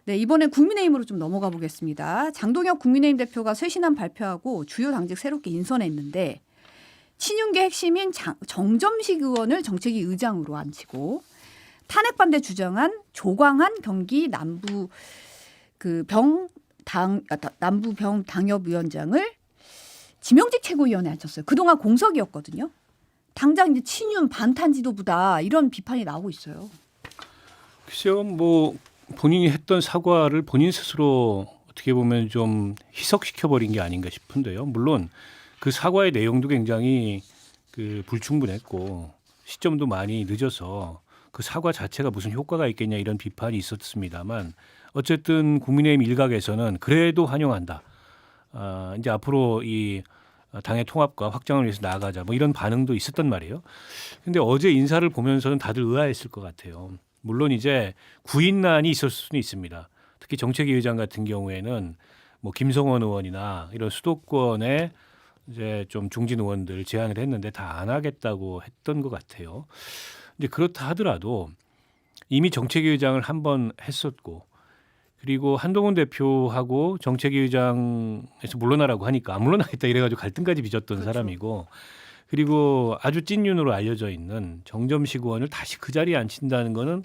네, 이번엔 국민의힘으로 좀 넘어가 보겠습니다. 장동혁 국민의힘 대표가 쇄신안 발표하고 주요 당직 새롭게 인선했는데 친윤계 핵심인 정점식 의원을 정책위 의장으로 앉히고 탄핵 반대 주장한 조광한 경기 남부 남부병 당협위원장을 지명직 최고위원에 앉혔어요. 그동안 공석이었거든요. 당장 이제 친윤 반탄 지도부다 이런 비판이 나오고 있어요. 글쎄요, 뭐 본인이 했던 사과를 본인 스스로 어떻게 보면 좀 희석시켜버린 게 아닌가 싶은데요. 물론 그 사과의 내용도 굉장히 불충분했고 시점도 많이 늦어서 그 사과 자체가 무슨 효과가 있겠냐 이런 비판이 있었습니다만 어쨌든 국민의힘 일각에서는 그래도 환영한다. 이제 앞으로 이 당의 통합과 확장을 위해서 나아가자 뭐 이런 반응도 있었단 말이에요. 근데 어제 인사를 보면서는 다들 의아했을 것 같아요. 물론 이제 구인난이 있었을 수는 있습니다. 특히 정책위 의장 같은 경우에는 뭐 김성원 의원이나 이런 수도권의 이제 좀 중진 의원들 제안을 했는데 다 안 하겠다고 했던 것 같아요. 이제 그렇다 하더라도 이미 정책위 의장을 한 번 했었고 그리고 한동훈 대표하고 정책위 의장에서 물러나라고 하니까 안 물러나겠다 이래가지고 갈등까지 빚었던 그렇죠. 사람이고 그리고 아주 찐윤으로 알려져 있는 정점식 의원을 다시 그 자리에 앉힌다는 거는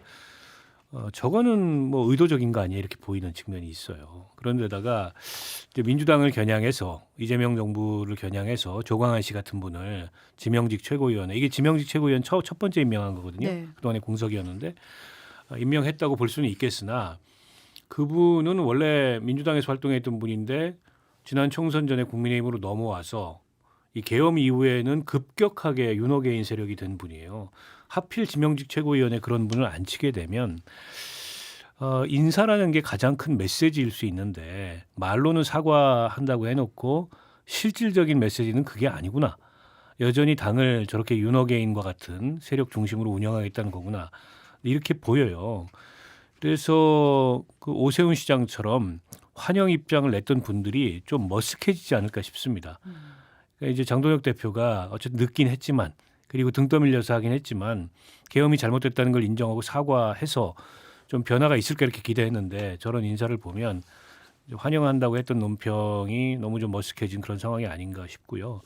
저거는 뭐 의도적인 거 아니에요 이렇게 보이는 측면이 있어요. 그런데다가 이제 민주당을 겨냥해서 이재명 정부를 겨냥해서 조광한 씨 같은 분을 지명직 최고위원회 이게 지명직 최고위원 첫 번째 임명한 거거든요. 네. 그동안의 공석이었는데 임명했다고 볼 수는 있겠으나 그분은 원래 민주당에서 활동했던 분인데 지난 총선 전에 국민의힘으로 넘어와서 이 계엄 이후에는 급격하게 윤호개인 세력이 된 분이에요. 하필 지명직 최고위원회 그런 분을 앉히게 되면 인사라는 게 가장 큰 메시지일 수 있는데 말로는 사과한다고 해놓고 실질적인 메시지는 그게 아니구나. 여전히 당을 저렇게 윤호개인과 같은 세력 중심으로 운영하겠다는 거구나. 이렇게 보여요. 그래서 그 오세훈 시장처럼 환영 입장을 냈던 분들이 좀 머쓱해지지 않을까 싶습니다. 그러니까 이제 장동혁 대표가 어쨌든 늦긴 했지만 그리고 등 떠밀려서 하긴 했지만 계엄이 잘못됐다는 걸 인정하고 사과해서 좀 변화가 있을까 이렇게 기대했는데 저런 인사를 보면 환영한다고 했던 논평이 너무 좀 머쓱해진 그런 상황이 아닌가 싶고요.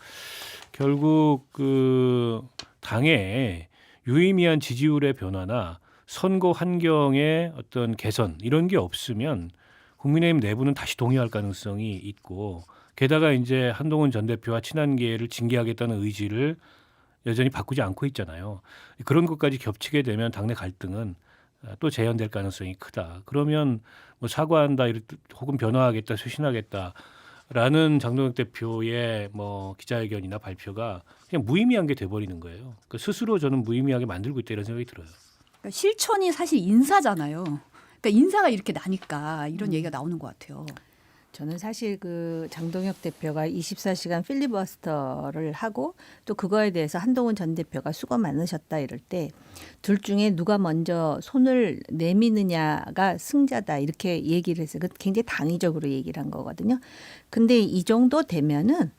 결국 그 당의 유의미한 지지율의 변화나 선거 환경의 어떤 개선 이런 게 없으면 국민의힘 내부는 다시 동의할 가능성이 있고 게다가 이제 한동훈 전 대표와 친한계를 징계하겠다는 의지를 여전히 바꾸지 않고 있잖아요. 그런 것까지 겹치게 되면 당내 갈등은 또 재현될 가능성이 크다. 그러면 뭐 사과한다 혹은 변화하겠다, 쇄신하겠다라는 장동혁 대표의 뭐 기자회견이나 발표가 그냥 무의미한 게 돼버리는 거예요. 그러니까 스스로 저는 무의미하게 만들고 있다 이런 생각이 들어요. 그러니까 실천이 사실 인사잖아요. 그러니까 인사가 이렇게 나니까 이런 얘기가 나오는 것 같아요. 저는 사실 그 장동혁 대표가 24시간 필리버스터를 하고 또 그거에 대해서 한동훈 전 대표가 수고 많으셨다 이럴 때 둘 중에 누가 먼저 손을 내미느냐가 승자다 이렇게 얘기를 해서 굉장히 당위적으로 얘기를 한 거거든요. 근데 이 정도 되면은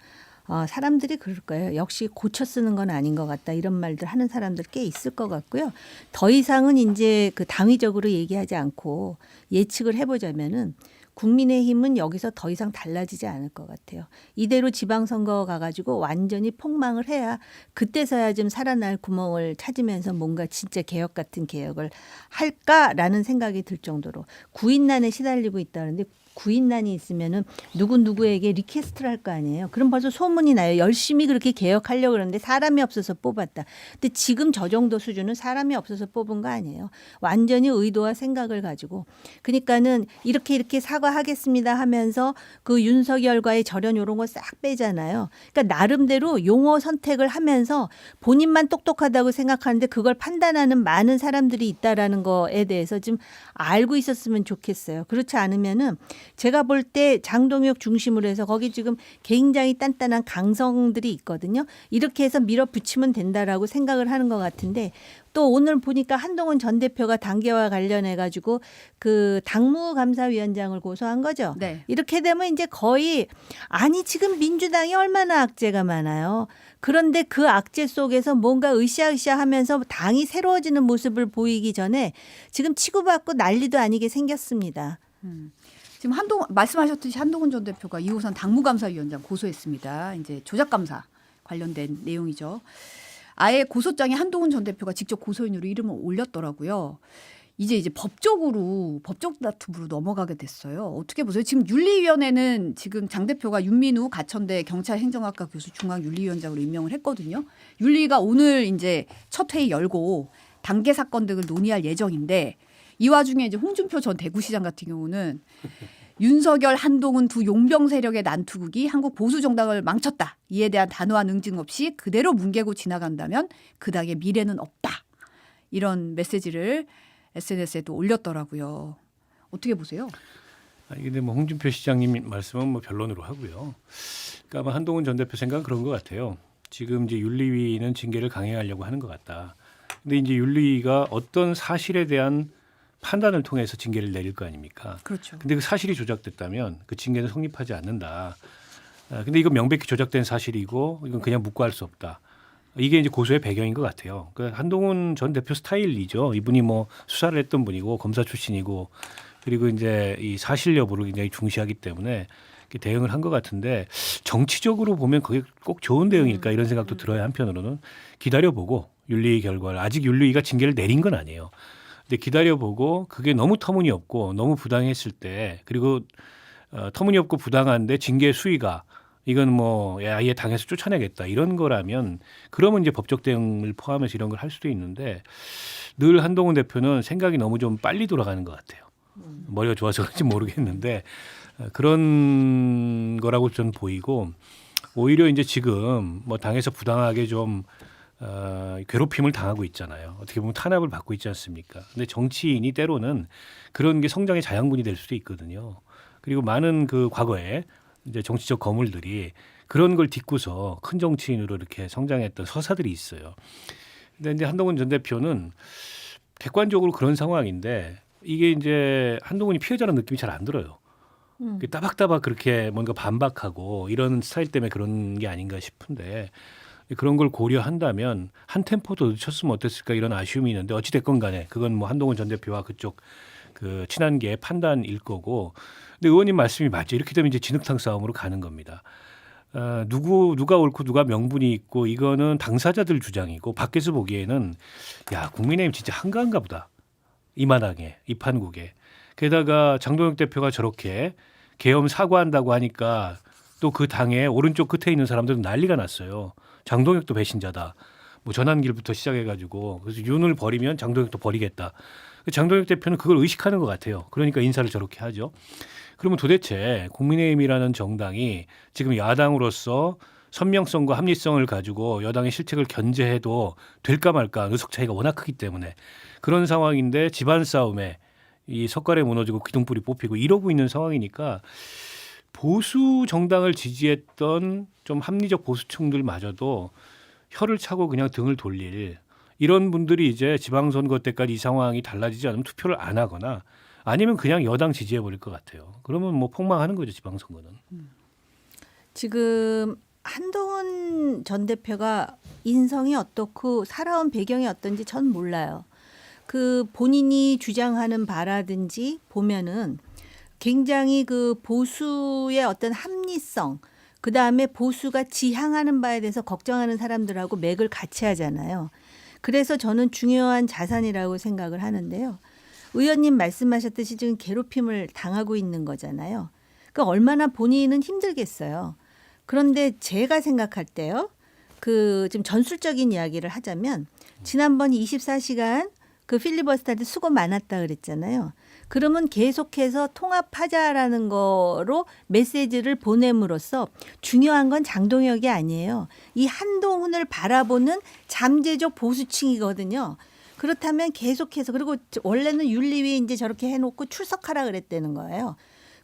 사람들이 그럴 거예요. 역시 고쳐 쓰는 건 아닌 것 같다. 이런 말들 하는 사람들 꽤 있을 것 같고요. 더 이상은 이제 그 당위적으로 얘기하지 않고 예측을 해보자면은 국민의힘은 여기서 더 이상 달라지지 않을 것 같아요. 이대로 지방선거 가가지고 완전히 폭망을 해야 그때서야 좀 살아날 구멍을 찾으면서 뭔가 진짜 개혁 같은 개혁을 할까라는 생각이 들 정도로 구인난에 시달리고 있다는데 구인난이 있으면은 누구에게 리퀘스트를 할 거 아니에요. 그럼 벌써 소문이 나요. 열심히 그렇게 개혁하려고 그러는데 사람이 없어서 뽑았다. 근데 지금 저 정도 수준은 사람이 없어서 뽑은 거 아니에요. 완전히 의도와 생각을 가지고. 그러니까는 이렇게 사과하겠습니다 하면서 그 윤석열과의 절연 이런 거 싹 빼잖아요. 그러니까 나름대로 용어 선택을 하면서 본인만 똑똑하다고 생각하는데 그걸 판단하는 많은 사람들이 있다라는 거에 대해서 좀 알고 있었으면 좋겠어요. 그렇지 않으면은 제가 볼 때 장동혁 중심으로 해서 거기 지금 굉장히 단단한 강성들이 있거든요. 이렇게 해서 밀어붙이면 된다라고 생각을 하는 것 같은데 또 오늘 보니까 한동훈 전 대표가 당계와 관련해 가지고 그 당무감사위원장을 고소한 거죠. 네. 이렇게 되면 이제 거의 아니 지금 민주당이 얼마나 악재가 많아요. 그런데 그 악재 속에서 뭔가 으쌰으쌰하면서 당이 새로워지는 모습을 보이기 전에 지금 치고받고 난리도 아니게 생겼습니다. 지금 말씀하셨듯이 한동훈 전 대표가 이호선 당무감사위원장 고소했습니다. 이제 조작감사 관련된 내용이죠. 아예 고소장에 한동훈 전 대표가 직접 고소인으로 이름을 올렸더라고요. 이제 법적 다툼으로 넘어가게 됐어요. 어떻게 보세요? 지금 윤리위원회는 지금 장 대표가 윤민우 가천대 경찰행정학과 교수 중앙윤리위원장으로 임명을 했거든요. 윤리가 오늘 이제 첫 회의 열고 단계 사건 등을 논의할 예정인데 이 와중에 이제 홍준표 전 대구시장 같은 경우는 윤석열, 한동훈 두 용병 세력의 난투극이 한국 보수 정당을 망쳤다. 이에 대한 단호한 응징 없이 그대로 뭉개고 지나간다면 그 당의 미래는 없다. 이런 메시지를 SNS에도 올렸더라고요. 어떻게 보세요? 아니 근데 뭐 홍준표 시장님 말씀은 뭐 변론으로 하고요. 그러니까 아마 한동훈 전 대표 생각은 그런 것 같아요. 지금 이제 윤리위는 징계를 강행하려고 하는 것 같다. 근데 이제 윤리위가 어떤 사실에 대한 판단을 통해서 징계를 내릴 거 아닙니까? 그렇죠. 근데 그 사실이 조작됐다면 그 징계는 성립하지 않는다. 근데 이건 명백히 조작된 사실이고 이건 그냥 묵고할 수 없다. 이게 이제 고소의 배경인 것 같아요. 그 한동훈 전 대표 스타일이죠. 이분이 뭐 수사를 했던 분이고 검사 출신이고 그리고 이제 이 사실 여부를 굉장히 중시하기 때문에 대응을 한 것 같은데 정치적으로 보면 그게 꼭 좋은 대응일까 이런 생각도 들어요. 한편으로는 기다려보고 윤리 결과를 아직 윤리위가 징계를 내린 건 아니에요. 근데 기다려보고 그게 너무 터무니없고 너무 부당했을 때 그리고 터무니없고 부당한데 징계 수위가 이건 뭐 아예 당에서 쫓아내겠다 이런 거라면 그러면 이제 법적 대응을 포함해서 이런 걸 할 수도 있는데 늘 한동훈 대표는 생각이 너무 좀 빨리 돌아가는 것 같아요. 머리가 좋아서 그런지 모르겠는데 그런 거라고 저는 보이고 오히려 이제 지금 뭐 당에서 부당하게 좀 괴롭힘을 당하고 있잖아요. 어떻게 보면 탄압을 받고 있지 않습니까? 근데 정치인이 때로는 그런 게 성장의 자양분이 될 수도 있거든요. 그리고 많은 그 과거에 이제 정치적 거물들이 그런 걸 딛고서 큰 정치인으로 이렇게 성장했던 서사들이 있어요. 근데 이제 한동훈 전 대표는 객관적으로 그런 상황인데 이게 이제 한동훈이 피해자라는 느낌이 잘 안 들어요. 따박따박 그렇게 뭔가 반박하고 이런 스타일 때문에 그런 게 아닌가 싶은데 그런 걸 고려한다면 한 템포 더 늦췄으면 어땠을까 이런 아쉬움이 있는데 어찌 됐건 간에 그건 뭐 한동훈 전 대표와 그쪽 그 친한계의 판단일 거고 근데 의원님 말씀이 맞죠. 이렇게 되면 이제 진흙탕 싸움으로 가는 겁니다. 누가 옳고 누가 명분이 있고 이거는 당사자들 주장이고 밖에서 보기에는 야 국민의힘 진짜 한가한가 보다. 이 마당에 이 판국에. 게다가 장동혁 대표가 저렇게 계엄 사과한다고 하니까 또 그 당의 오른쪽 끝에 있는 사람들은 난리가 났어요. 장동혁도 배신자다. 뭐 전환길부터 시작해가지고 그래서 윤을 버리면 장동혁도 버리겠다. 장동혁 대표는 그걸 의식하는 것 같아요. 그러니까 인사를 저렇게 하죠. 그러면 도대체 국민의힘이라는 정당이 지금 야당으로서 선명성과 합리성을 가지고 여당의 실책을 견제해도 될까 말까 의석 차이가 워낙 크기 때문에 그런 상황인데 집안 싸움에 이 석가래 무너지고 기둥불이 뽑히고 이러고 있는 상황이니까 보수 정당을 지지했던 좀 합리적 보수층들마저도 혀를 차고 그냥 등을 돌릴 이런 분들이 이제 지방선거 때까지 이 상황이 달라지지 않으면 투표를 안 하거나 아니면 그냥 여당 지지해버릴 것 같아요. 그러면 뭐 폭망하는 거죠. 지방선거는. 지금 한동훈 전 대표가 인성이 어떻고 살아온 배경이 어떤지 전 몰라요. 그 본인이 주장하는 바라든지 보면은 굉장히 그 보수의 어떤 합리성, 그 다음에 보수가 지향하는 바에 대해서 걱정하는 사람들하고 맥을 같이 하잖아요. 그래서 저는 중요한 자산이라고 생각을 하는데요. 의원님 말씀하셨듯이 지금 괴롭힘을 당하고 있는 거잖아요. 그러니까 얼마나 본인은 힘들겠어요. 그런데 제가 생각할 때요. 그 좀 전술적인 이야기를 하자면 지난번 24시간 그 필리버스터 할 때 수고 많았다 그랬잖아요. 그러면 계속해서 통합하자라는 거로 메시지를 보냄으로써 중요한 건 장동혁이 아니에요. 이 한동훈을 바라보는 잠재적 보수층이거든요. 그렇다면 계속해서 그리고 원래는 윤리위에 이제 저렇게 해놓고 출석하라 그랬다는 거예요.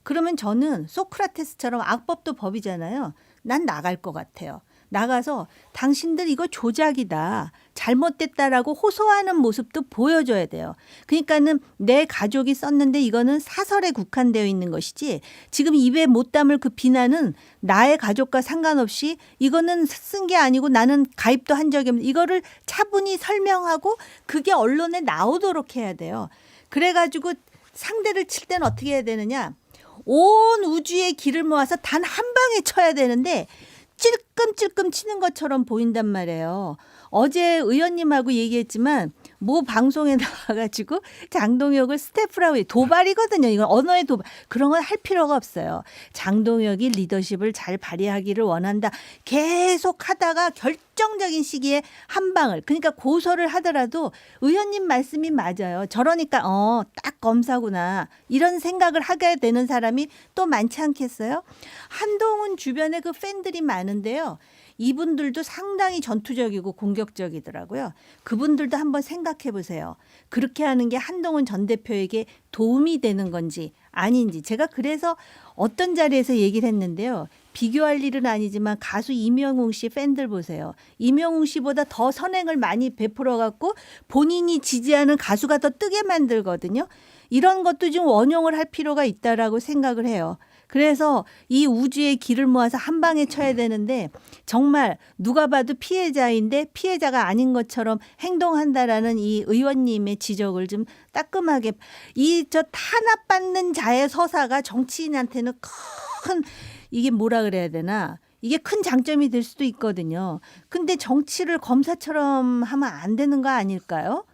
그러면 저는 소크라테스처럼 악법도 법이잖아요. 난 나갈 것 같아요. 나가서 당신들 이거 조작이다. 잘못됐다라고 호소하는 모습도 보여줘야 돼요. 그러니까는 내 가족이 썼는데 이거는 사설에 국한되어 있는 것이지 지금 입에 못 담을 그 비난은 나의 가족과 상관없이 이거는 쓴 게 아니고 나는 가입도 한 적이 없는 이거를 차분히 설명하고 그게 언론에 나오도록 해야 돼요. 그래가지고 상대를 칠 때는 어떻게 해야 되느냐? 온 우주의 기를 모아서 단 한 방에 쳐야 되는데 찔끔찔끔 치는 것처럼 보인단 말이에요. 어제 의원님하고 얘기했지만 모 방송에 나와가지고 장동혁을 스태프라고 도발이거든요. 이건 언어의 도발. 그런 건 할 필요가 없어요. 장동혁이 리더십을 잘 발휘하기를 원한다. 계속 하다가 결정적인 시기에 한 방을. 그러니까 고소를 하더라도 의원님 말씀이 맞아요. 저러니까 딱 검사구나. 이런 생각을 하게 되는 사람이 또 많지 않겠어요? 한동훈 주변에 그 팬들이 많은데요. 이분들도 상당히 전투적이고 공격적이더라고요. 그분들도 한번 생각해 보세요. 그렇게 하는 게 한동훈 전 대표에게 도움이 되는 건지 아닌지. 제가 그래서 어떤 자리에서 얘기를 했는데요. 비교할 일은 아니지만 가수 임영웅 씨 팬들 보세요. 임영웅 씨보다 더 선행을 많이 베풀어 갖고 본인이 지지하는 가수가 더 뜨게 만들거든요. 이런 것도 좀 원용을 할 필요가 있다라고 생각을 해요. 그래서 이 우주의 기를 모아서 한 방에 쳐야 되는데 정말 누가 봐도 피해자인데 피해자가 아닌 것처럼 행동한다라는 이 의원님의 지적을 좀 따끔하게 저 탄압받는 자의 서사가 정치인한테는 큰 이게 뭐라 그래야 되나 이게 큰 장점이 될 수도 있거든요. 근데 정치를 검사처럼 하면 안 되는 거 아닐까요?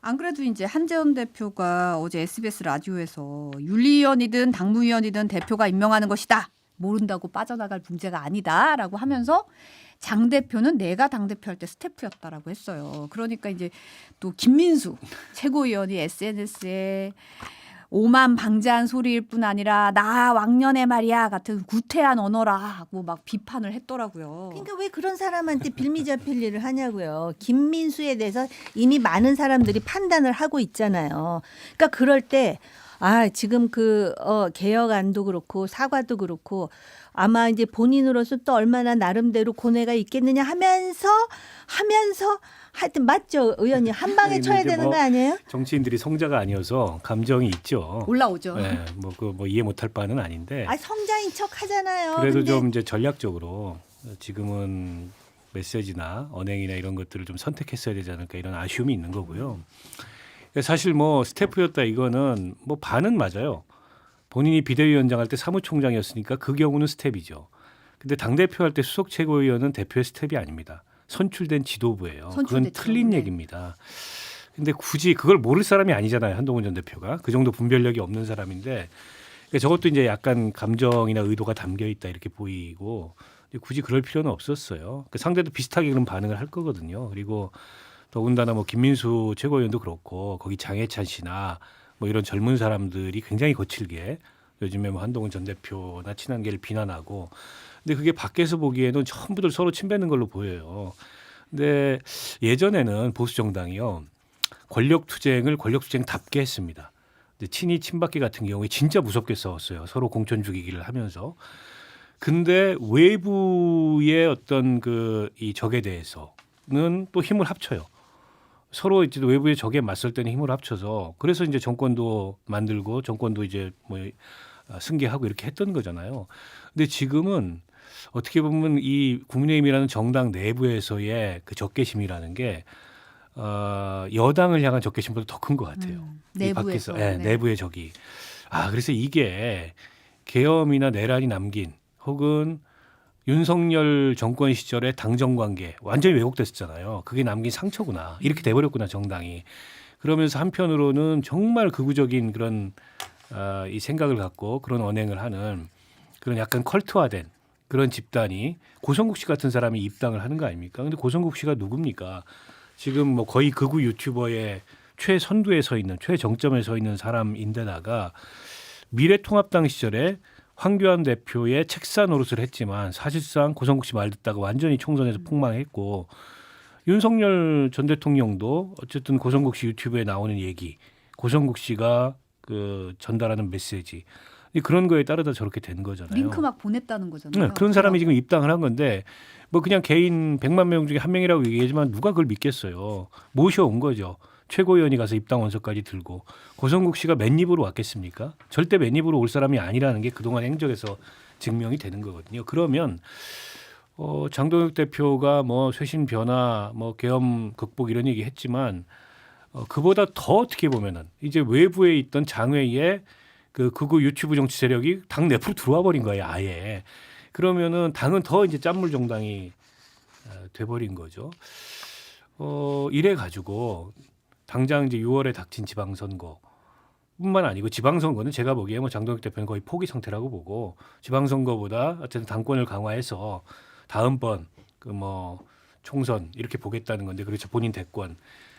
안 그래도 이제 한재원 대표가 어제 SBS 라디오에서 윤리위원이든 당무위원이든 대표가 임명하는 것이다. 모른다고 빠져나갈 문제가 아니다라고 하면서 장 대표는 내가 당대표 할 때 스태프였다라고 했어요. 그러니까 이제 또 김민수 최고위원이 SNS에 오만방자한 소리일 뿐 아니라 나 왕년에 말이야 같은 구태한 언어라 하고 막 비판을 했더라고요. 그러니까 왜 그런 사람한테 빌미잡힐 일을 하냐고요. 김민수에 대해서 이미 많은 사람들이 판단을 하고 있잖아요. 그러니까 그럴 때 지금 개혁안도 그렇고 사과도 그렇고 아마 이제 본인으로서 또 얼마나 나름대로 고뇌가 있겠느냐 하면서 하여튼 맞죠, 의원님. 한 방에 쳐야 되는 거 아니에요? 정치인들이 성자가 아니어서 감정이 있죠. 올라오죠. 네, 뭐 이해 못할 바는 아닌데. 성자인 척 하잖아요. 그래도 근데 좀 이제 전략적으로 지금은 메시지나 언행이나 이런 것들을 좀 선택했어야 되지 않을까 이런 아쉬움이 있는 거고요. 사실 뭐 스태프였다 이거는 뭐 반은 맞아요. 본인이 비대위원장 할 때 사무총장이었으니까 그 경우는 스텝이죠. 근데 당대표 할 때 수석 최고위원은 대표의 스텝이 아닙니다. 선출된 지도부예요. 그건 틀린 얘기입니다. 근데 굳이 그걸 모를 사람이 아니잖아요. 한동훈 전 대표가. 그 정도 분별력이 없는 사람인데 저것도 이제 약간 감정이나 의도가 담겨 있다 이렇게 보이고 굳이 그럴 필요는 없었어요. 상대도 비슷하게 그런 반응을 할 거거든요. 그리고 더군다나 뭐 김민수 최고위원도 그렇고 거기 장해찬 씨나 뭐 이런 젊은 사람들이 굉장히 거칠게 요즘에 뭐 한동훈 전 대표나 친한계를 비난하고 근데 그게 밖에서 보기에는 전부들 서로 침뱉는 걸로 보여요. 근데 예전에는 보수 정당이요. 권력 투쟁답게 했습니다. 근데 친이 친박계 같은 경우에 진짜 무섭게 싸웠어요. 서로 공천 죽이기를 하면서. 근데 외부의 어떤 이 적에 대해서는 또 힘을 합쳐요. 서로 이제 외부의 적에 맞설 때는 힘을 합쳐서 그래서 이제 정권도 만들고 정권도 이제 뭐 승계하고 이렇게 했던 거잖아요. 근데 지금은 어떻게 보면 이 국민의힘이라는 정당 내부에서의 그 적개심이라는 게 여당을 향한 적개심보다 더 큰 것 같아요. 내부에서. 밖에서, 내부의 적이. 그래서 이게 계엄이나 내란이 남긴 혹은 윤석열 정권 시절의 당정 관계 완전히 왜곡됐었잖아요. 그게 남긴 상처구나. 이렇게 돼버렸구나 정당이. 그러면서 한편으로는 정말 극우적인 그런 이 생각을 갖고 그런 언행을 하는 그런 약간 컬트화된 그런 집단이 고성국 씨 같은 사람이 입당을 하는 거 아닙니까? 근데 고성국 씨가 누굽니까? 지금 뭐 거의 극우 유튜버의 최선두에 서 있는 최정점에 서 있는 사람인데다가 미래통합당 시절에 황교안 대표의 책사 노릇을 했지만 사실상 고성국 씨 말 듣다가 완전히 총선에서 폭망했고 윤석열 전 대통령도 어쨌든 고성국 씨 유튜브에 나오는 얘기, 고성국 씨가 전달하는 메시지 그런 거에 따르다 저렇게 된 거잖아요. 링크 막 보냈다는 거잖아요. 그런 사람이 지금 입당을 한 건데 뭐 그냥 개인 100만 명 중에 한 명이라고 얘기하지만 누가 그걸 믿겠어요. 모셔온 거죠. 최고위원이 가서 입당 원서까지 들고 고성국 씨가 맨입으로 왔겠습니까? 절대 맨입으로 올 사람이 아니라는 게 그동안 행적에서 증명이 되는 거거든요. 그러면 장동혁 대표가 뭐 쇄신 변화, 뭐 계엄 극복 이런 얘기 했지만 그보다 더 어떻게 보면은 이제 외부에 있던 장외에 그 극우 유튜브 정치 세력이 당 내부로 들어와 버린 거예요, 아예. 그러면은 당은 더 이제 짠물 정당이 돼버린 거죠. 이래 가지고 당장 이제 6월에 닥친 지방선거. 뿐만 아니고 지방선거는 제가 보기에 뭐 장동혁 대표는 거의 포기 상태라고 보고 지방선거보다 어쨌든 당권을 강화해서 다음번 그 뭐 총선 이렇게 보겠다는 건데 그렇죠 본인 대권.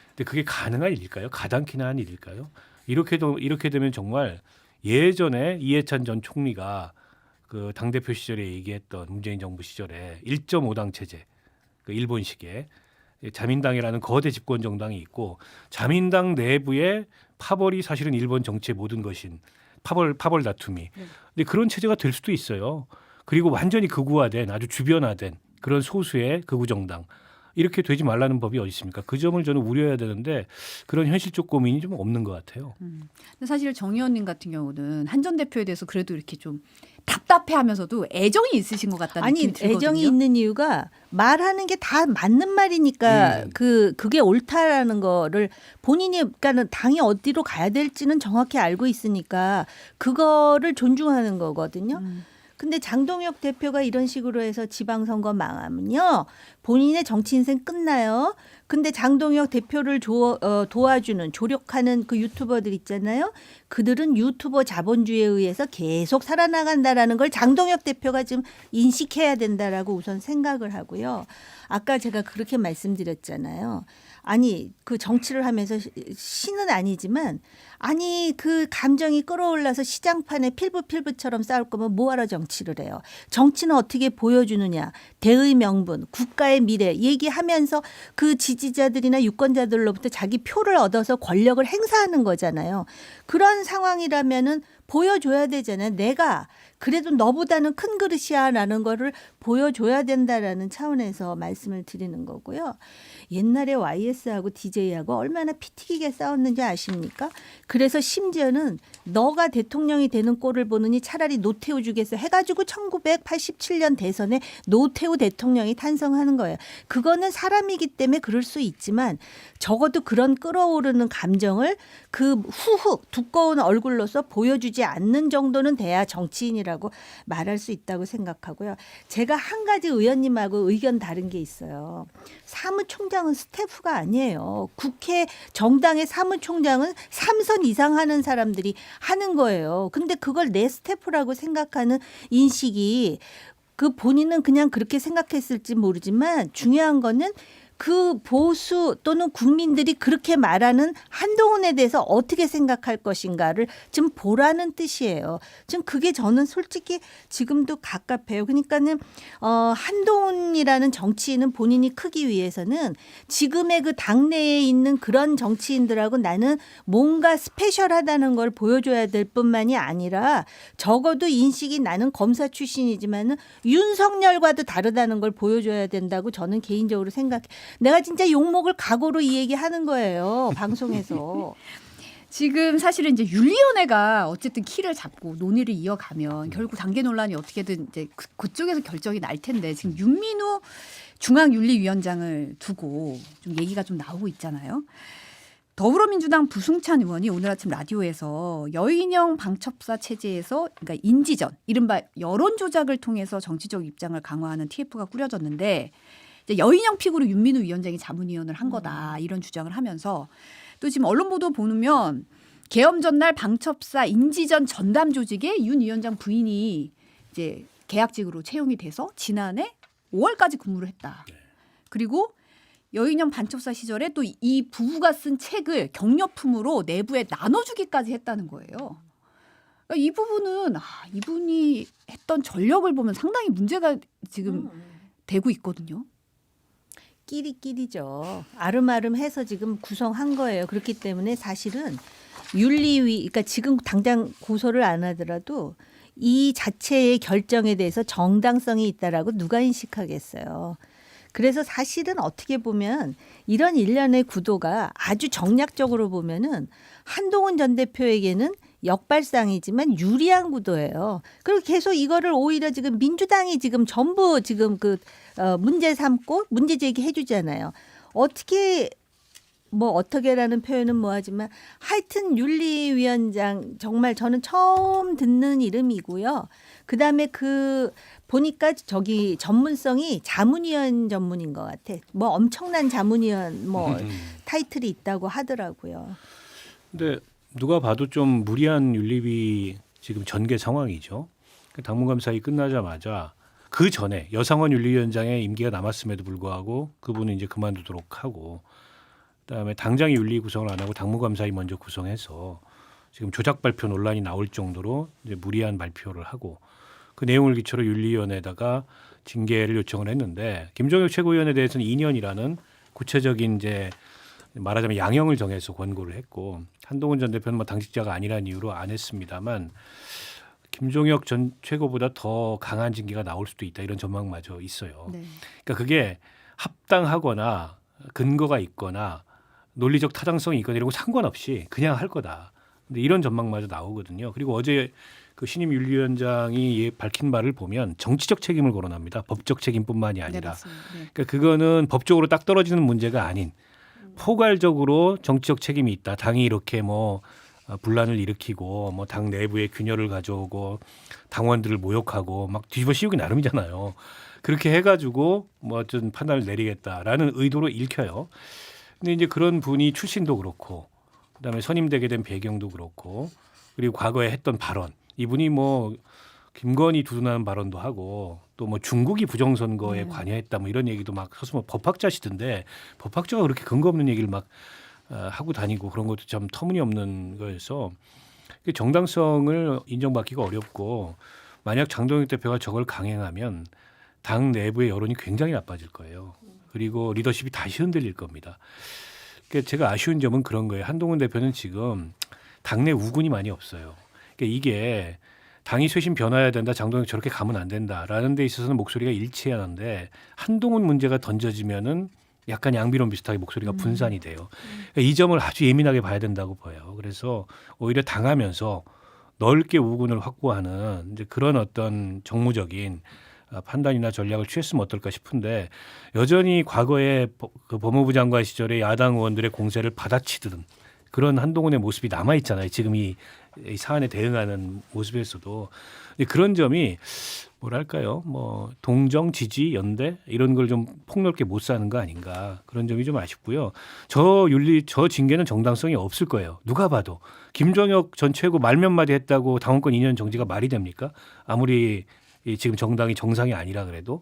근데 그게 가능한 일일까요? 가당키나 한 일일까요? 이렇게 되면 정말 예전에 이해찬 전 총리가 그 당대표 시절에 얘기했던 문재인 정부 시절에 1.5당 체제 그 일본식의 자민당이라는 거대 집권 정당이 있고 자민당 내부에 파벌이 사실은 일본 정치의 모든 것인 파벌 다툼이. 근데 그런 체제가 될 수도 있어요. 그리고 완전히 극우화된 아주 주변화된 그런 소수의 극우 정당. 이렇게 되지 말라는 법이 어디 있습니까? 그 점을 저는 우려해야 되는데 그런 현실적 고민이 좀 없는 것 같아요. 근데 사실 정 의원님 같은 경우는 한 전 대표에 대해서 그래도 이렇게 좀 답답해하면서도 애정이 있으신 것 같다는 아니 느낌이 들거든요. 애정이 있는 이유가 말하는 게 다 맞는 말이니까 그게 옳다라는 거를 본인이 그러니까는 당이 어디로 가야 될지는 정확히 알고 있으니까 그거를 존중하는 거거든요. 근데 장동혁 대표가 이런 식으로 해서 지방선거 망하면요. 본인의 정치 인생 끝나요. 근데 장동혁 대표를 도와주는 조력하는 그 유튜버들 있잖아요. 그들은 유튜버 자본주의에 의해서 계속 살아나간다라는 걸 장동혁 대표가 좀 인식해야 된다라고 우선 생각을 하고요. 아까 제가 그렇게 말씀드렸잖아요. 아니 그 정치를 하면서 신은 아니지만 아니 그 감정이 끌어올라서 시장판에 필부필부처럼 싸울 거면 뭐하러 정치를 해요. 정치는 어떻게 보여주느냐. 대의 명분, 국가의 미래 얘기하면서 그 지지자들이나 유권자들로부터 자기 표를 얻어서 권력을 행사하는 거잖아요. 그런 상황이라면은 보여줘야 되잖아요. 내가 그래도 너보다는 큰 그릇이야라는 거를 보여줘야 된다라는 차원에서 말씀을 드리는 거고요. 옛날에 YS하고 DJ하고 얼마나 피튀기게 싸웠는지 아십니까? 그래서 심지어는 너가 대통령이 되는 꼴을 보느니 차라리 노태우 주겠어 해가지고 1987년 대선에 노태우 대통령이 탄생하는 거예요. 그거는 사람이기 때문에 그럴 수 있지만 적어도 그런 끌어오르는 감정을 그 후후 두꺼운 얼굴로서 보여주지 않는 정도는 돼야 정치인이라고 말할 수 있다고 생각하고요. 제가 한 가지 의원님하고 의견 다른 게 있어요. 사무총장은 스태프가 아니에요. 국회 정당의 사무총장은 3선 이상 하는 사람들이 하는 거예요. 근데 그걸 내 스태프라고 생각하는 인식이 그 본인은 그냥 그렇게 생각했을지 모르지만 중요한 거는 그 보수 또는 국민들이 그렇게 말하는 한동훈에 대해서 어떻게 생각할 것인가를 좀 보라는 뜻이에요. 지금 그게 저는 솔직히 지금도 갑갑해요. 그러니까는 한동훈이라는 정치인은 본인이 크기 위해서는 지금의 그 당내에 있는 그런 정치인들하고 나는 뭔가 스페셜하다는 걸 보여줘야 될 뿐만이 아니라 적어도 인식이 나는 검사 출신이지만은 윤석열과도 다르다는 걸 보여줘야 된다고 저는 개인적으로 생각해요. 내가 진짜 욕먹을 각오로 이 얘기하는 거예요. 방송에서. 지금 사실은 이제 윤리위원회가 어쨌든 키를 잡고 논의를 이어가면 결국 당계 논란이 어떻게든 이제 그쪽에서 결정이 날 텐데 지금 윤민우 중앙윤리위원장을 두고 좀 얘기가 좀 나오고 있잖아요. 더불어민주당 부승찬 의원이 오늘 아침 라디오에서 여인형 방첩사 체제에서 그러니까 인지전, 이른바 여론 조작을 통해서 정치적 입장을 강화하는 TF가 꾸려졌는데 여인형 픽으로 윤민우 위원장이 자문위원을 한 거다 이런 주장을 하면서 또 지금 언론 보도 보면 계엄 전날 방첩사 인지전 전담 조직에 윤 위원장 부인이 이제 계약직으로 채용이 돼서 지난해 5월까지 근무를 했다. 그리고 여인형 방첩사 시절에 또 이 부부가 쓴 책을 격려품으로 내부에 나눠주기까지 했다는 거예요. 그러니까 이 부분은 이분이 했던 전력을 보면 상당히 문제가 지금 되고 있거든요. 끼리끼리죠. 아름아름해서 지금 구성한 거예요. 그렇기 때문에 사실은 윤리위, 그러니까 지금 당장 고소를 안 하더라도 이 자체의 결정에 대해서 정당성이 있다라고 누가 인식하겠어요. 그래서 사실은 어떻게 보면 이런 일련의 구도가 아주 정략적으로 보면은 한동훈 전 대표에게는 역발상이지만 유리한 구도예요. 그리고 계속 이거를 오히려 지금 민주당이 지금 전부 지금 문제 삼고 문제 제기해 주잖아요. 어떻게 뭐 어떻게라는 표현은 뭐하지만 하여튼 윤리위원장 정말 저는 처음 듣는 이름이고요. 그다음에 그 보니까 저기 전문성이 자문위원 전문인 것 같아. 뭐 엄청난 자문위원 뭐 타이틀이 있다고 하더라고요. 근데 누가 봐도 좀 무리한 윤리위 지금 전개 상황이죠. 당무감사위 끝나자마자 그 전에 여상원 윤리위원장의 임기가 남았음에도 불구하고 그분은 이제 그만두도록 하고 그다음에 당장이 윤리 구성을 안 하고 당무감사위 먼저 구성해서 지금 조작 발표 논란이 나올 정도로 이제 무리한 발표를 하고 그 내용을 기초로 윤리위원회에다가 징계를 요청을 했는데 김종혁 최고위원에 대해서는 2년이라는 구체적인 이제 말하자면 양형을 정해서 권고를 했고 한동훈 전 대표는 뭐 당직자가 아니라는 이유로 안 했습니다만 김종혁 전 최고보다 더 강한 징계가 나올 수도 있다 이런 전망마저 있어요. 네. 그러니까 그게 합당하거나 근거가 있거나 논리적 타당성이 있거나 이런 거 상관없이 그냥 할 거다. 근데 이런 전망마저 나오거든요. 그리고 어제 그 신임 윤리위원장이 밝힌 바를 보면 정치적 책임을 거론합니다. 법적 책임뿐만이 네, 아니라. 맞습니다. 네. 그러니까 그거는 법적으로 딱 떨어지는 문제가 아닌 포괄적으로 정치적 책임이 있다. 당이 이렇게 뭐 분란을 일으키고 뭐 당 내부에 균열을 가져오고 당원들을 모욕하고 막 뒤집어 씌우기 나름이잖아요. 그렇게 해가지고 뭐 어떤 판단을 내리겠다라는 의도로 읽혀요. 근데 이제 그런 분이 출신도 그렇고 그다음에 선임되게 된 배경도 그렇고 그리고 과거에 했던 발언 이분이 뭐 김건희 두둔하는 발언도 하고 또 뭐 중국이 부정선거에 관여했다 뭐 이런 얘기도 막 서슴 법학자시던데 법학자가 그렇게 근거 없는 얘기를 막 하고 다니고 그런 것도 참 터무니없는 거여서 정당성을 인정받기가 어렵고 만약 장동혁 대표가 저걸 강행하면 당 내부의 여론이 굉장히 나빠질 거예요. 그리고 리더십이 다시 흔들릴 겁니다. 그러니까 제가 아쉬운 점은 그런 거예요. 한동훈 대표는 지금 당내 우군이 많이 없어요. 그러니까 이게 당이 쇄신 변화해야 된다. 장동혁 저렇게 가면 안 된다라는 데 있어서는 목소리가 일치해야 하는데 한동훈 문제가 던져지면은 약간 양비론 비슷하게 목소리가 분산이 돼요. 그러니까 이 점을 아주 예민하게 봐야 된다고 봐요. 그래서 오히려 당하면서 넓게 우군을 확보하는 이제 그런 어떤 정무적인 판단이나 전략을 취했으면 어떨까 싶은데 여전히 과거에 그 법무부 장관 시절에 야당 의원들의 공세를 받아치던 그런 한동훈의 모습이 남아 있잖아요. 지금 이 사안에 대응하는 모습에서도 그런 점이 뭐랄까요, 뭐 동정, 지지, 연대 이런 걸 좀 폭넓게 못 사는 거 아닌가 그런 점이 좀 아쉽고요. 저 징계는 정당성이 없을 거예요. 누가 봐도 김종혁 전 최고 말 몇 마디 했다고 당원권 2년 정지가 말이 됩니까? 아무리 지금 정당이 정상이 아니라 그래도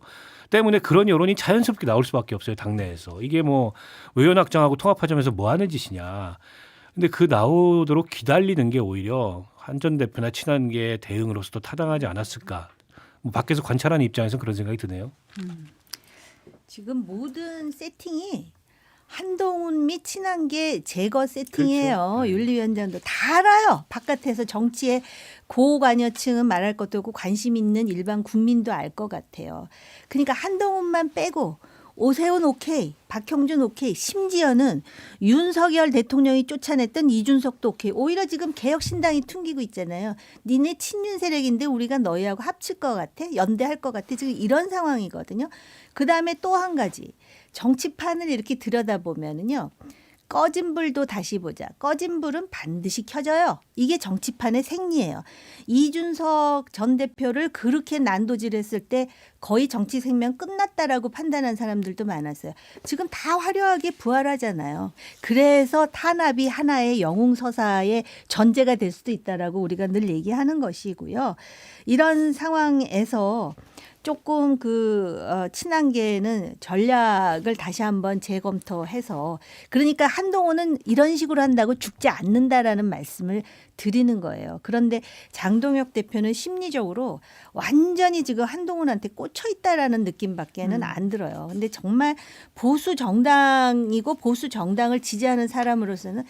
때문에 그런 여론이 자연스럽게 나올 수밖에 없어요. 당내에서 이게 뭐 외연확장하고 통합하자면서 뭐 하는 짓이냐. 근데 그 나오도록 기다리는 게 오히려 한 전 대표나 친한계 대응으로서도 타당하지 않았을까. 뭐 밖에서 관찰하는 입장에서 그런 생각이 드네요. 지금 모든 세팅이 한동훈 및 친한계 제거 세팅이에요. 그렇죠. 네. 윤리위원장도 다 알아요. 바깥에서 정치에 고관여층은 말할 것도 없고 관심 있는 일반 국민도 알 것 같아요. 그러니까 한동훈만 빼고 오세훈 오케이, 박형준 오케이, 심지어는 윤석열 대통령이 쫓아냈던 이준석도 오케이. 오히려 지금 개혁신당이 퉁기고 있잖아요. 니네 친윤 세력인데 우리가 너희하고 합칠 것 같아? 연대할 것 같아? 지금 이런 상황이거든요. 그다음에 또 한 가지. 정치판을 이렇게 들여다보면은요. 꺼진 불도 다시 보자. 꺼진 불은 반드시 켜져요. 이게 정치판의 생리예요. 이준석 전 대표를 그렇게 난도질했을 때 거의 정치 생명 끝났다라고 판단한 사람들도 많았어요. 지금 다 화려하게 부활하잖아요. 그래서 탄압이 하나의 영웅서사의 전제가 될 수도 있다라고 우리가 늘 얘기하는 것이고요. 이런 상황에서 조금 친한계는 전략을 다시 한번 재검토해서 그러니까 한동훈은 이런 식으로 한다고 죽지 않는다라는 말씀을 드리는 거예요. 그런데 장동혁 대표는 심리적으로 완전히 지금 한동훈한테 꽂혀 있다라는 느낌밖에는 안 들어요. 근데 정말 보수 정당이고 보수 정당을 지지하는 사람으로서는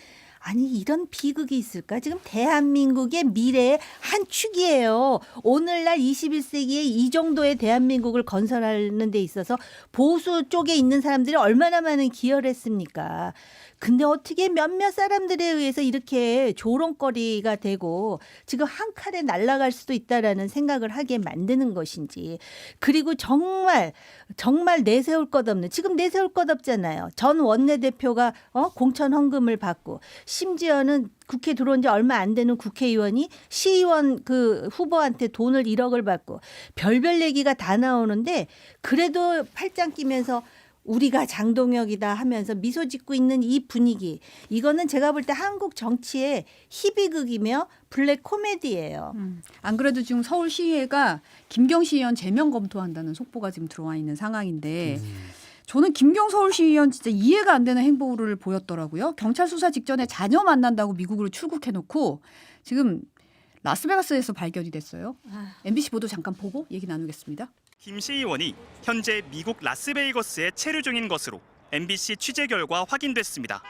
아니 이런 비극이 있을까? 지금 대한민국의 미래의 한 축이에요. 오늘날 21세기에 이 정도의 대한민국을 건설하는 데 있어서 보수 쪽에 있는 사람들이 얼마나 많은 기여를 했습니까? 근데 어떻게 몇몇 사람들에 의해서 이렇게 조롱거리가 되고 지금 한 칼에 날아갈 수도 있다라는 생각을 하게 만드는 것인지. 그리고 정말 내세울 것 없는, 지금 내세울 것 없잖아요. 전 원내대표가 공천 헌금을 받고, 심지어는 국회 들어온 지 얼마 안 되는 국회의원이 시의원 그 후보한테 돈을 1억을 받고, 별별 얘기가 다 나오는데 그래도 팔짱 끼면서 우리가 장동혁이다 하면서 미소 짓고 있는 이 분위기, 이거는 제가 볼 때 한국 정치의 희비극이며 블랙 코미디예요. 안 그래도 지금 서울시의회가 김경시 의원 제명 검토한다는 속보가 지금 들어와 있는 상황인데 저는 김경 서울시의원 진짜 이해가 안 되는 행보를 보였더라고요. 경찰 수사 직전에 자녀 만난다고 미국으로 출국해놓고 지금 라스베가스에서 발견이 됐어요. MBC 보도 잠깐 보고 얘기 나누겠습니다. 김 시의원이 현재 미국 라스베이거스에 체류 중인 것으로 MBC 취재 결과 확인됐습니다.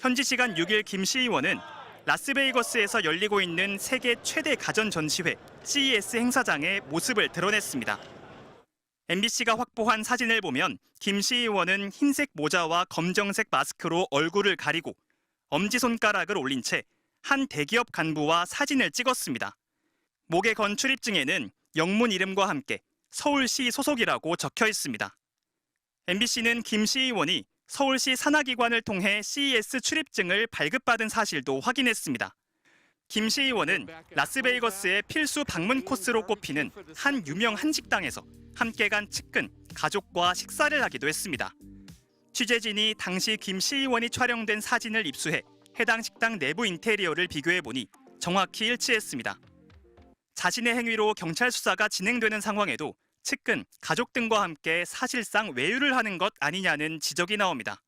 현지 시간 6일 김 시의원은 라스베이거스에서 열리고 있는 세계 최대 가전 전시회 CES 행사장에 모습을 드러냈습니다. MBC가 확보한 사진을 보면 김 시의원은 흰색 모자와 검정색 마스크로 얼굴을 가리고 엄지손가락을 올린 채 한 대기업 간부와 사진을 찍었습니다. 목에 건 출입증에는 영문 이름과 함께 서울시 소속이라고 적혀 있습니다. MBC는 김 시의원이 서울시 산하기관을 통해 CES 출입증을 발급받은 사실도 확인했습니다. 김 시의원은 라스베이거스의 필수 방문 코스로 꼽히는 한 유명 한식당에서 함께 간 측근, 가족과 식사를 하기도 했습니다. 취재진이 당시 김 시의원이 촬영된 사진을 입수해 해당 식당 내부 인테리어를 비교해보니 정확히 일치했습니다. 자신의 행위로 경찰 수사가 진행되는 상황에도 측근, 가족 등과 함께 사실상 외유를 하는 것 아니냐는 지적이 나옵니다.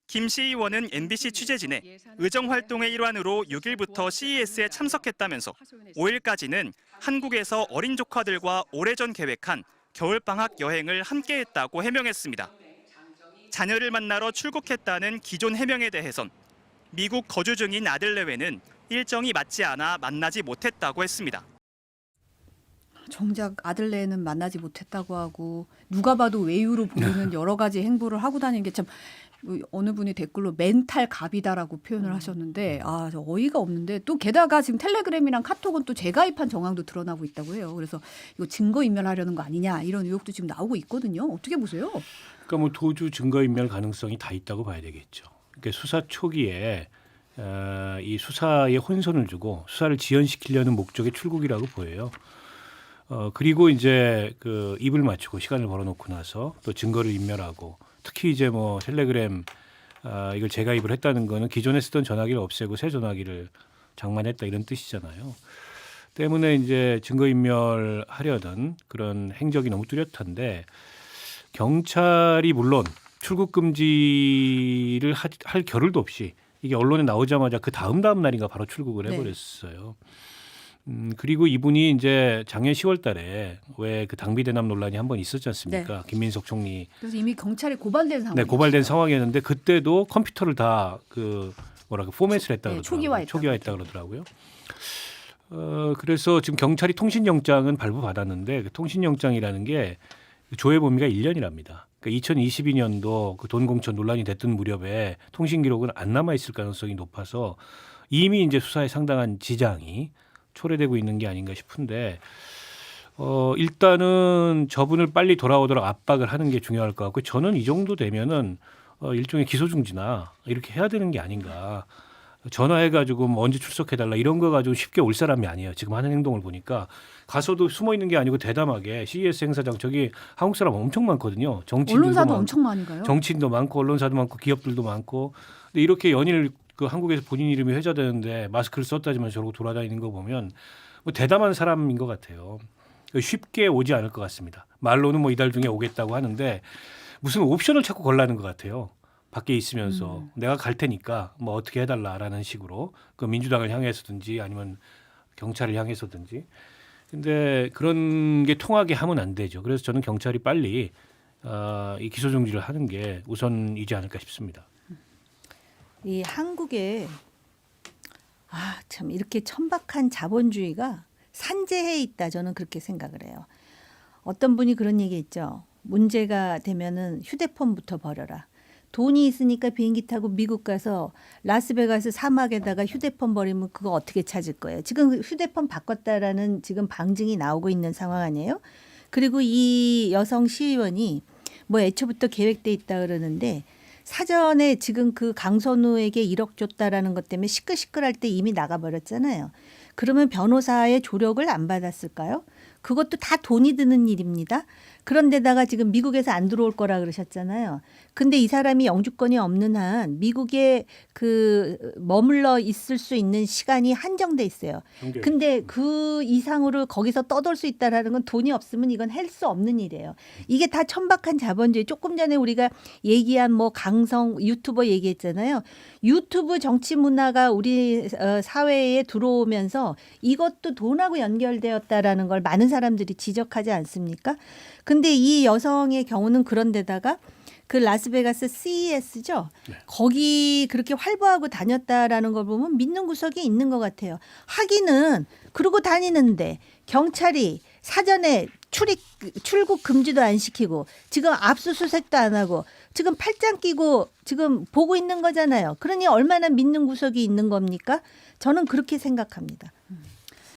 김 시의원은 MBC 취재진에 의정활동의 일환으로 6일부터 CES에 참석했다면서 5일까지는 한국에서 어린 조카들과 오래전 계획한 겨울방학 여행을 함께했다고 해명했습니다. 자녀를 만나러 출국했다는 기존 해명에 대해선 미국 거주 중인 아들 내외는 일정이 맞지 않아 만나지 못했다고 했습니다. 정작 아들네는 만나지 못했다고 하고 누가 봐도 외유로 보이는 여러 가지 행보를 하고 다니는 게 참 어느 분이 댓글로 멘탈 갑이다라고 표현을 하셨는데 저 어이가 없는데 또 게다가 지금 텔레그램이랑 카톡은 또 재가입한 정황도 드러나고 있다고 해요. 그래서 이거 증거인멸하려는 거 아니냐 이런 의혹도 지금 나오고 있거든요. 어떻게 보세요? 그러니까 뭐 도주 증거인멸 가능성이 다 있다고 봐야 되겠죠. 그러니까 수사 초기에 이 수사에 혼선을 주고 수사를 지연시키려는 목적의 출국이라고 보여요. 그리고 이제 그 입을 맞추고 시간을 벌어놓고 나서 또 증거를 인멸하고 특히 이제 뭐 텔레그램 이걸 재가입을 했다는 거는 기존에 쓰던 전화기를 없애고 새 전화기를 장만했다 이런 뜻이잖아요. 때문에 이제 증거인멸하려던 그런 행적이 너무 뚜렷한데 경찰이 물론 출국 금지를 할 겨를도 없이 이게 언론에 나오자마자 그 다음 날인가 바로 출국을 해버렸어요. 그리고 이분이 이제 작년 10월달에 왜 그 당비 대납 논란이 한번 있었지 않습니까? 김민석 총리. 그래서 이미 경찰에 고발된 상황. 네, 고발된 상황이었는데 그때도 컴퓨터를 다 그 포맷을 했다 그러더라고요. 초기화했다 그러더라고요. 그래서 지금 경찰이 통신영장은 발부받았는데 그 통신영장이라는 게 조회 범위가 1년이랍니다. 그러니까 2022년도 그 돈 공천 논란이 됐던 무렵에 통신 기록은 안 남아 있을 가능성이 높아서 이미 이제 수사에 상당한 지장이 초래되고 있는 게 아닌가 싶은데 일단은 저분을 빨리 돌아오도록 압박을 하는 게 중요할 것 같고 저는 이 정도 되면은 일종의 기소 중지나 이렇게 해야 되는 게 아닌가. 전화해가지고 뭐 언제 출석해달라 이런 거 가지고 쉽게 올 사람이 아니에요. 지금 하는 행동을 보니까 가서도 숨어 있는 게 아니고 대담하게 CES 행사장 저기 한국 사람 엄청 많거든요. 언론사도 엄청 많이 가요. 정치인도 많고 언론사도 많고 기업들도 많고. 근데 이렇게 연일 그 한국에서 본인 이름이 회자되는데 마스크를 썼다지만 저러고 돌아다니는 거 보면 뭐 대담한 사람인 것 같아요. 쉽게 오지 않을 것 같습니다. 말로는 뭐 이달 중에 오겠다고 하는데 무슨 옵션을 자꾸 걸라는 것 같아요. 밖에 있으면서 내가 갈 테니까 뭐 어떻게 해달라라는 식으로 그 민주당을 향해서든지 아니면 경찰을 향해서든지. 근데 그런 게 통하게 하면 안 되죠. 그래서 저는 경찰이 빨리 이 기소 중지를 하는 게 우선이지 않을까 싶습니다. 이 한국에 참 이렇게 천박한 자본주의가 산재해 있다 저는 그렇게 생각을 해요. 어떤 분이 그런 얘기 했죠. 문제가 되면은 휴대폰부터 버려라. 돈이 있으니까 비행기 타고 미국 가서 라스베가스 사막에다가 휴대폰 버리면 그거 어떻게 찾을 거예요? 지금 휴대폰 바꿨다라는 지금 방증이 나오고 있는 상황 아니에요? 그리고 이 여성 시의원이 뭐 애초부터 계획돼 있다 그러는데 사전에 지금 그 강선우에게 1억 줬다라는 것 때문에 시끌시끌할 때 이미 나가버렸잖아요. 그러면 변호사의 조력을 안 받았을까요? 그것도 다 돈이 드는 일입니다. 그런데다가 지금 미국에서 안 들어올 거라 그러셨잖아요. 근데 이 사람이 영주권이 없는 한 미국에 그 머물러 있을 수 있는 시간이 한정돼 있어요. 근데 그 이상으로 거기서 떠돌 수 있다라는 건 돈이 없으면 이건 할 수 없는 일이에요. 이게 다 천박한 자본주의. 조금 전에 우리가 얘기한 뭐 강성 유튜버 얘기했잖아요. 유튜브 정치 문화가 우리 사회에 들어오면서 이것도 돈하고 연결되었다라는 걸 많은 사람들이 지적하지 않습니까? 근데 이 여성의 경우는 그런데다가 그 라스베가스 CES죠. 네. 거기 그렇게 활보하고 다녔다라는 걸 보면 믿는 구석이 있는 것 같아요. 하기는 그러고 다니는데 경찰이 사전에 출국 금지도 안 시키고 지금 압수수색도 안 하고 지금 팔짱 끼고 지금 보고 있는 거잖아요. 그러니 얼마나 믿는 구석이 있는 겁니까? 저는 그렇게 생각합니다.